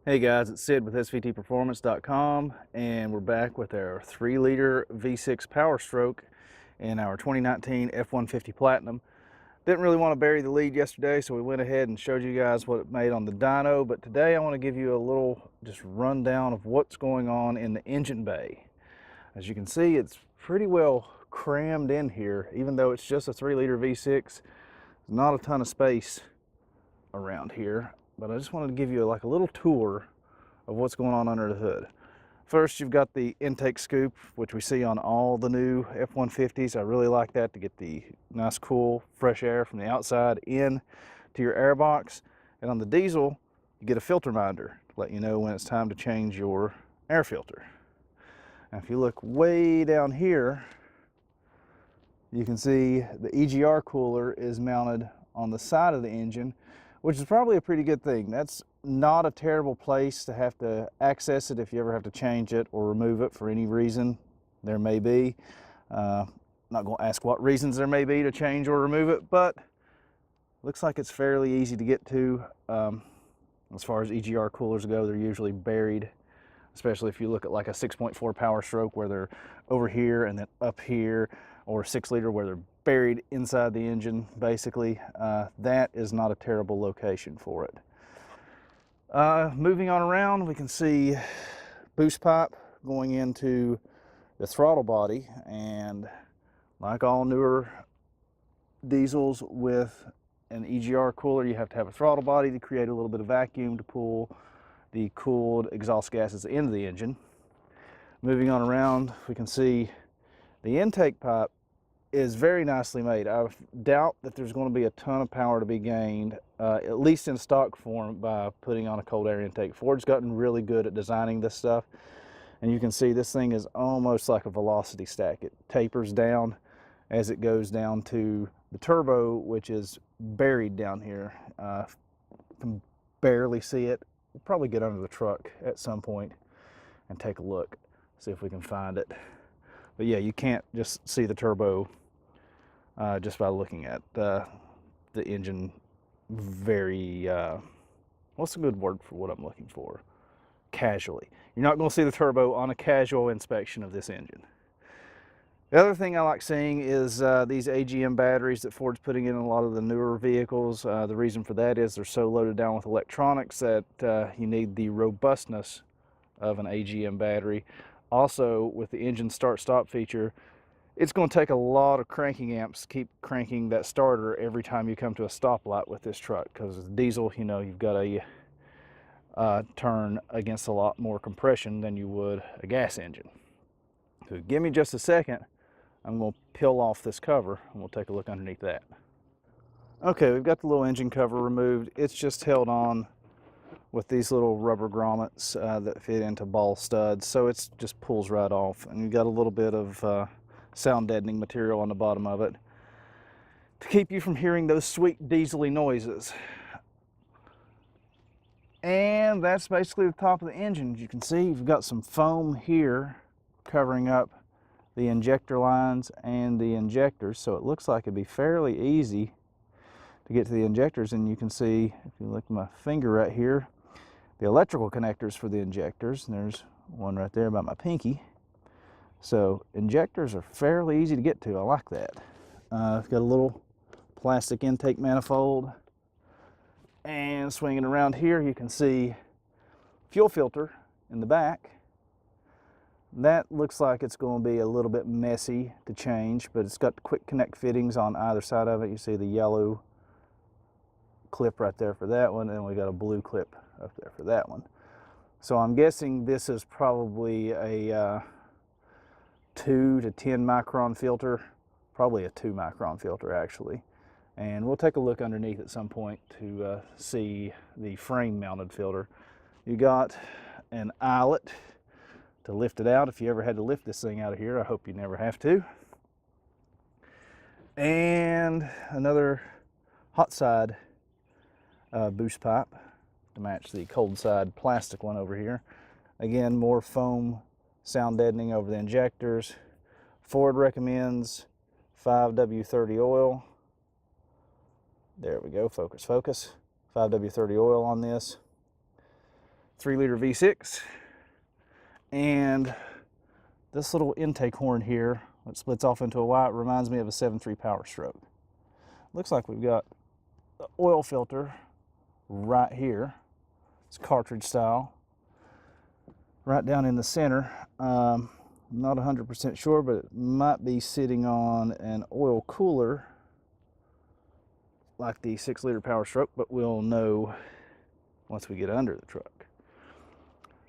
Hey guys, it's Sid with svtperformance.com, and we're back with our 3-liter V6 Powerstroke in our 2019 F-150 Platinum. Didn't really want to bury the lead yesterday, so we went ahead and showed you guys what it made on the dyno, but today I want to give you a little just rundown of what's going on in the engine bay. As you can see, it's pretty well crammed in here. Even though it's just a 3-liter V6, there's not a ton of space around here. But I just wanted to give you like a little tour of what's going on under the hood. First, you've got the intake scoop, which we see on all the new F-150s. I really like that to get the nice, cool, fresh air from the outside in to your air box. And on the diesel, you get a filter minder to let you know when it's time to change your air filter. Now, if you look way down here, you can see the EGR cooler is mounted on the side of the engine, which is probably a pretty good thing. That's not a terrible place to have to access it if you ever have to change it or remove it for any reason there may be. Not going to ask what reasons there may be to change or remove it, but looks like it's fairly easy to get to. As far as EGR coolers go, they're usually buried, especially if you look at like a 6.4 Powerstroke where they're over here and then up here, or a 6-liter where they're buried inside the engine, basically. That is not a terrible location for it. Moving on around, we can see boost pipe going into the throttle body, and like all newer diesels with an EGR cooler, you have to have a throttle body to create a little bit of vacuum to pull the cooled exhaust gases into the engine. Moving on around, we can see the intake pipe is very nicely made. I doubt that there's going to be a ton of power to be gained, at least in stock form, by putting on a cold air intake. Ford's gotten really good at designing this stuff, and you can see this thing is almost like a velocity stack. It tapers down as it goes down to the turbo, which is buried down here. You can barely see it. We'll probably get under the truck at some point and take a look, see if we can find it. But yeah, you can't just see the turbo just by looking at the engine very, what's a good word for what I'm looking for? Casually. You're not going to see the turbo on a casual inspection of this engine. The other thing I like seeing is these AGM batteries that Ford's putting in a lot of the newer vehicles. The reason for that is they're so loaded down with electronics that you need the robustness of an AGM battery. Also, with the engine start-stop feature, it's going to take a lot of cranking amps to keep cranking that starter every time you come to a stoplight with this truck, because diesel, you know, you've got a turn against a lot more compression than you would a gas engine. So give me just a second. I'm going to peel off this cover and we'll take a look underneath that. Okay, we've got the little engine cover removed. It's just held on with these little rubber grommets that fit into ball studs, so it just pulls right off. And you've got a little bit of sound deadening material on the bottom of it to keep you from hearing those sweet diesel-y noises. And that's basically the top of the engine. As you can see, you've got some foam here covering up the injector lines and the injectors, so it looks like it'd be fairly easy to get to the injectors. And you can see, if you look at my finger right here, the electrical connectors for the injectors, and there's one right there by my pinky. So injectors are fairly easy to get to. I like that. I've got a little plastic intake manifold, and swinging around here you can see fuel filter in the back. That looks like it's going to be a little bit messy to change, but it's got quick connect fittings on either side of it. You see the yellow clip right there for that one, and we got a blue clip up there for that one. So I'm guessing this is probably a 2 to 10 micron filter, probably a 2 micron filter actually. And we'll take a look underneath at some point to see the frame mounted filter. You got an eyelet to lift it out if you ever had to lift this thing out of here. I hope you never have to. And another hot side boost pipe to match the cold side plastic one over here. Again, more foam sound deadening over the injectors. Ford recommends 5W30 oil. There we go, focus, focus. 5W30 oil on this. 3-liter V6. And this little intake horn here that splits off into a Y reminds me of a 7.3 Powerstroke. Looks like we've got the oil filter right here. It's cartridge style. Right down in the center. I'm not 100% sure, but it might be sitting on an oil cooler like the 6-liter Powerstroke, but we'll know once we get under the truck.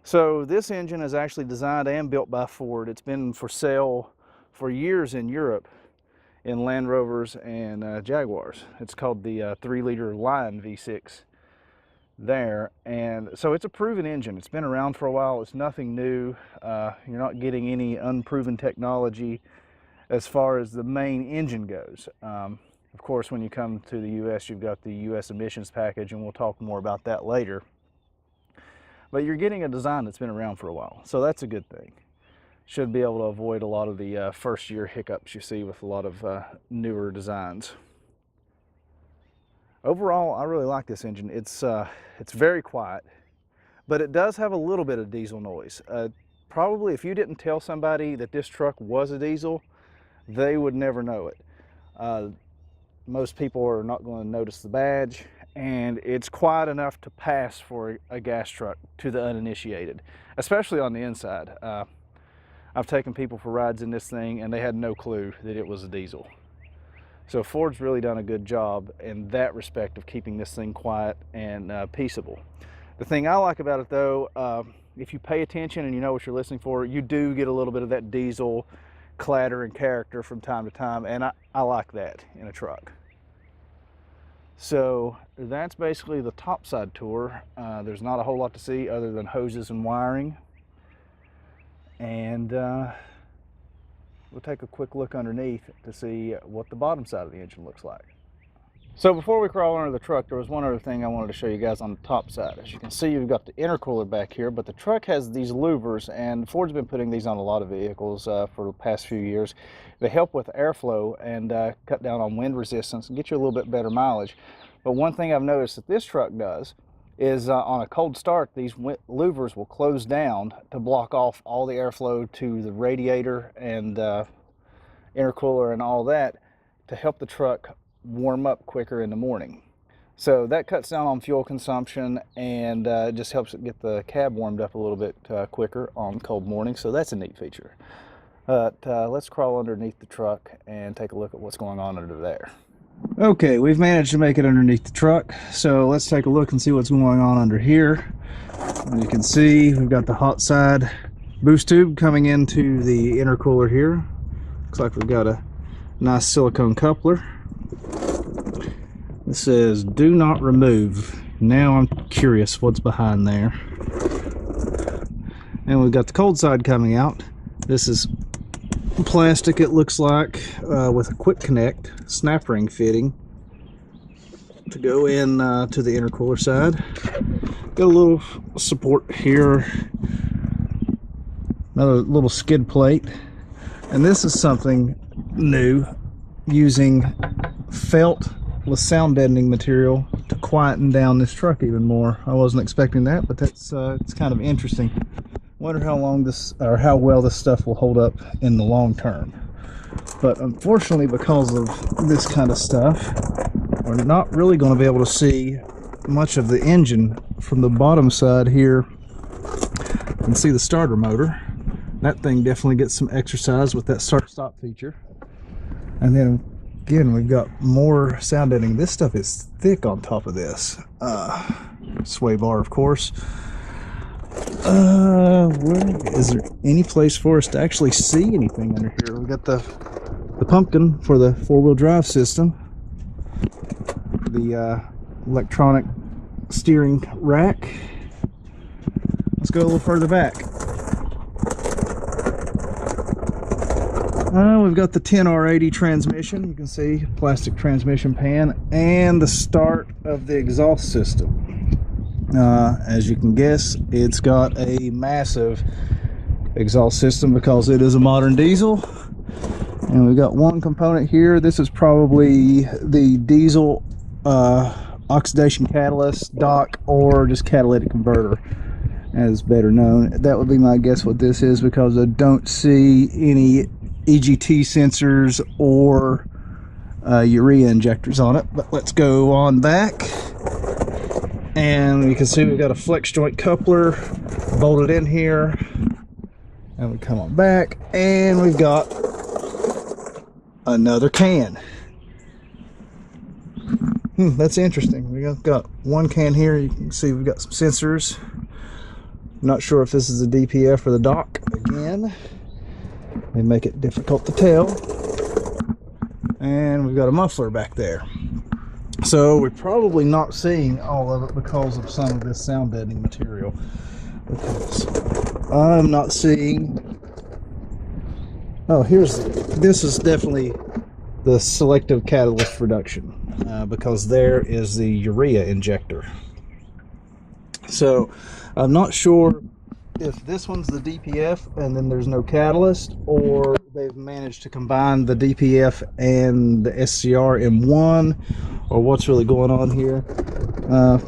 So this engine is actually designed and built by Ford. It's been for sale for years in Europe in Land Rovers and Jaguars. It's called the 3-liter Lion V6 there, and so it's a proven engine. It's been around for a while. It's nothing new. You're not getting any unproven technology as far as the main engine goes. Of course, when you come to the US, you've got the US emissions package, and we'll talk more about that later. But you're getting a design that's been around for a while, so that's a good thing. Should be able to avoid a lot of the first year hiccups you see with a lot of newer designs. Overall, I really like this engine. It's very quiet, but it does have a little bit of diesel noise. Probably if you didn't tell somebody that this truck was a diesel, they would never know it. Most people are not going to notice the badge, and it's quiet enough to pass for a gas truck to the uninitiated, especially on the inside. I've taken people for rides in this thing, and they had no clue that it was a diesel. So Ford's really done a good job in that respect of keeping this thing quiet and peaceable. The thing I like about it, though, if you pay attention and you know what you're listening for, you do get a little bit of that diesel clatter and character from time to time, and I like that in a truck. So that's basically the top side tour. There's not a whole lot to see other than hoses and wiring. And we'll take a quick look underneath to see what the bottom side of the engine looks like. So before we crawl under the truck, there was one other thing I wanted to show you guys on the top side. As you can see, you've got the intercooler back here, but the truck has these louvers, and Ford's been putting these on a lot of vehicles for the past few years. They help with airflow and cut down on wind resistance and get you a little bit better mileage. But one thing I've noticed that this truck does is on a cold start, these louvers will close down to block off all the airflow to the radiator and intercooler and all that to help the truck warm up quicker in the morning. So that cuts down on fuel consumption, and it just helps it get the cab warmed up a little bit quicker on cold mornings. So that's a neat feature. But let's crawl underneath the truck and take a look at what's going on under there. Okay, we've managed to make it underneath the truck, so let's take a look and see what's going on under here. As you can see, we've got the hot side boost tube coming into the intercooler here. Looks like we've got a nice silicone coupler. It says do not remove. Now I'm curious what's behind there. And we've got the cold side coming out. This is plastic, it looks like, with a quick connect snap ring fitting to go in to the intercooler side. Got a little support here, another little skid plate, and this is something new, using felt with sound deadening material to quieten down this truck even more. I wasn't expecting that, but that's it's kind of interesting. Wonder how long this, or how well this stuff will hold up in the long term. But unfortunately, because of this kind of stuff, we're not really going to be able to see much of the engine from the bottom side here. You can see the starter motor. That thing definitely gets some exercise with that start-stop feature. And then again, we've got more sound deadening. This stuff is thick on top of this. Sway bar, of course. Is there any place for us to actually see anything under here? We've got the pumpkin for the four-wheel drive system, the electronic steering rack. Let's go a little further back. We've got the 10R80 transmission. You can see plastic transmission pan and the start of the exhaust system. As you can guess, it's got a massive exhaust system because it is a modern diesel. And we've got one component here. This is probably the diesel oxidation catalyst, dock, or just catalytic converter. as better known. That would be my guess what this is, because I don't see any EGT sensors or urea injectors on it. But let's go on back, and you can see we've got a flex joint coupler bolted in here, and we come on back and we've got another can. That's interesting. We've got one can here. You can see we've got some sensors. Not sure if this is the DPF or the dock. Again, they make it difficult to tell. And we've got a muffler back there. So we're probably not seeing all of it because of some of this sound deadening material. Because I'm not seeing... Oh, this is definitely the selective catalyst reduction, because there is the urea injector. So I'm not sure if this one's the DPF and then there's no catalyst, or they've managed to combine the DPF and the SCR in one, or what's really going on here.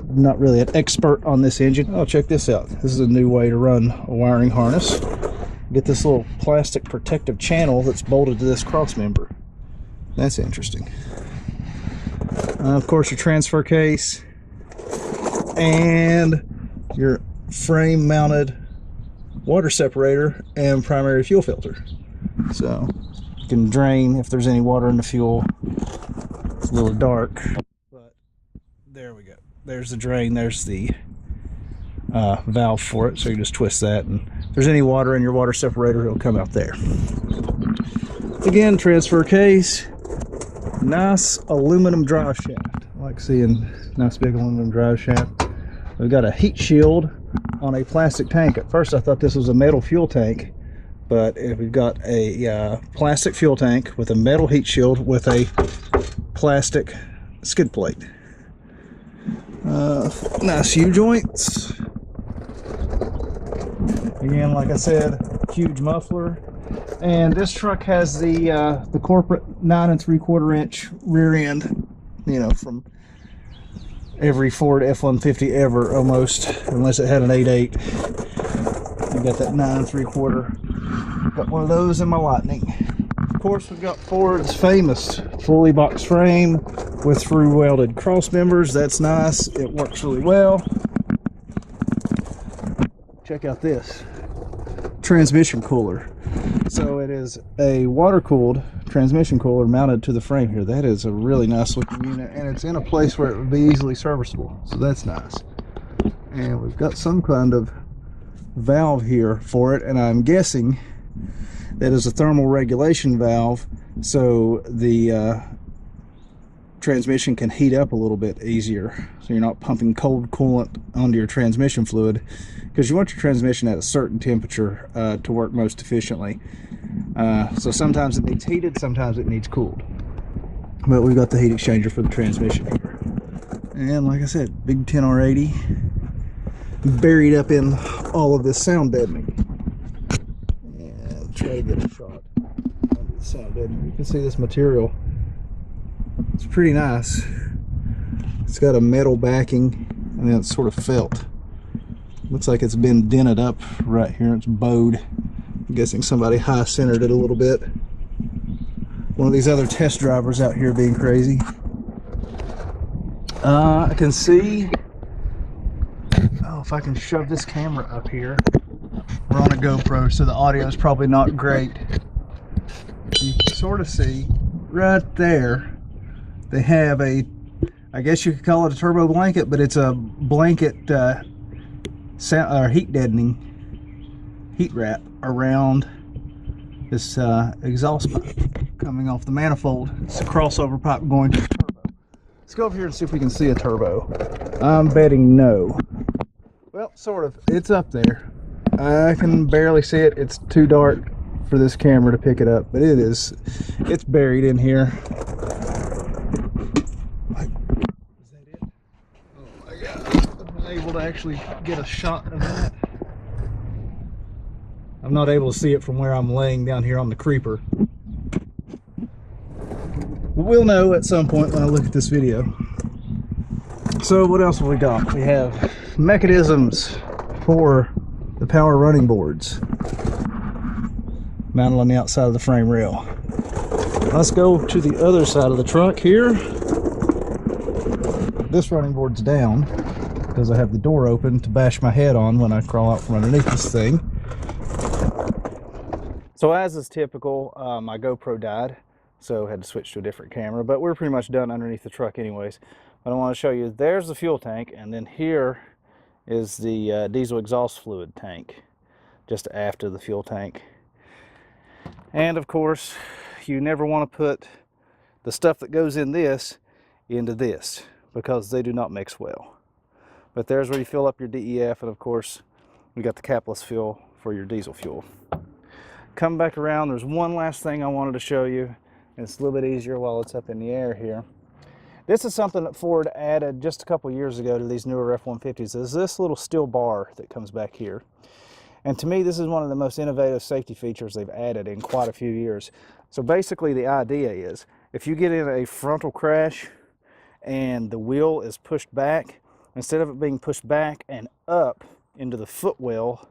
Not really an expert on this engine. Oh, check this out. This is a new way to run a wiring harness. Get this little plastic protective channel that's bolted to this cross member. That's interesting. Of course, your transfer case and your frame mounted water separator and primary fuel filter. So you can drain if there's any water in the fuel. It's a little dark, but there we go. There's the drain. There's the valve for it. So you just twist that, and if there's any water in your water separator, it'll come out there. Again, transfer case. Nice aluminum drive shaft. I like seeing nice big aluminum drive shaft. We've got a heat shield on a plastic tank. At first I thought this was a metal fuel tank, but we've got a plastic fuel tank with a metal heat shield with a plastic skid plate. Nice U-joints. Again, like I said, huge muffler. And this truck has the corporate 9 3/4 inch rear end, you know, from every Ford F-150 ever, almost, unless it had an 8.8. I got that 9 3/4. Got one of those in my Lightning. Of course, we've got Ford's famous fully boxed frame with through welded cross members. That's nice. It works really well. Check out this transmission cooler. So it is a water-cooled transmission cooler mounted to the frame here. That is a really nice looking unit, and it's in a place where it would be easily serviceable, so that's nice. And we've got some kind of valve here for it, and I'm guessing that is a thermal regulation valve, so the transmission can heat up a little bit easier, so you're not pumping cold coolant onto your transmission fluid, because you want your transmission at a certain temperature to work most efficiently. So sometimes it needs heated, sometimes it needs cooled. But we've got the heat exchanger for the transmission here. And like I said, big 10R80 buried up in all of this sound deadening. And try to get a shot under the sound deadening. You can see this material. It's pretty nice. It's got a metal backing, and then it's sort of felt. Looks like it's been dented up right here. It's bowed. I'm guessing somebody high centered it a little bit. One of these other test drivers out here being crazy. I can see, oh, if I can shove this camera up here. We're on a GoPro, so the audio is probably not great. You can sort of see right there, they have a, I guess you could call it a turbo blanket, but it's a blanket heat deadening heat wrap around this exhaust pipe coming off the manifold. It's a crossover pipe going to the turbo. Let's go over here and see if we can see a turbo. I'm betting no. Well, sort of. It's up there. I can barely see it. It's too dark for this camera to pick it up, but it is. It's buried in here. Is that it? Oh my God. I'm not able to actually get a shot of that. I'm not able to see it from where I'm laying down here on the creeper. We'll know at some point when I look at this video. So what else have we got? We have mechanisms for the power running boards mounted on the outside of the frame rail. Let's go to the other side of the truck here. This running board's down because I have the door open to bash my head on when I crawl out from underneath this thing. So as is typical, my GoPro died, so I had to switch to a different camera, but we're pretty much done underneath the truck anyways. What I want to show you, there's the fuel tank, and then here is the diesel exhaust fluid tank, just after the fuel tank. And of course, you never want to put the stuff that goes in this into this, because they do not mix well. But there's where you fill up your DEF, and of course, we got the capless fill for your diesel fuel. Come back around, there's one last thing I wanted to show you, and it's a little bit easier while it's up in the air here. This is something that Ford added just a couple years ago to these newer F-150s, is this little steel bar that comes back here. And to me, this is one of the most innovative safety features they've added in quite a few years. So basically the idea is, if you get in a frontal crash and the wheel is pushed back, instead of it being pushed back and up into the footwell,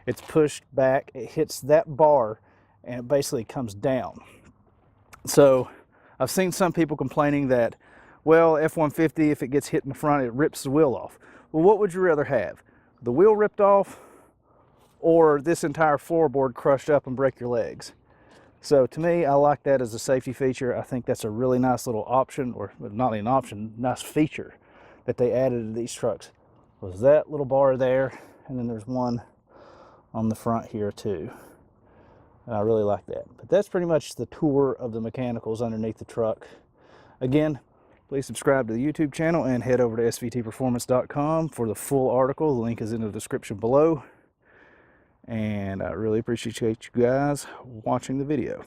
it's pushed back, it hits that bar, and it basically comes down. So I've seen some people complaining that, well, F-150, if it gets hit in the front, it rips the wheel off. Well, what would you rather have? The wheel ripped off, or this entire floorboard crushed up and break your legs? So to me, I like that as a safety feature. I think that's a really nice little option, or not an option, nice feature that they added to these trucks. Was that little bar there, and then there's one on the front here too. And I really like that. But that's pretty much the tour of the mechanicals underneath the truck. Again, please subscribe to the YouTube channel and head over to svtperformance.com for the full article. The link is in the description below. And I really appreciate you guys watching the video.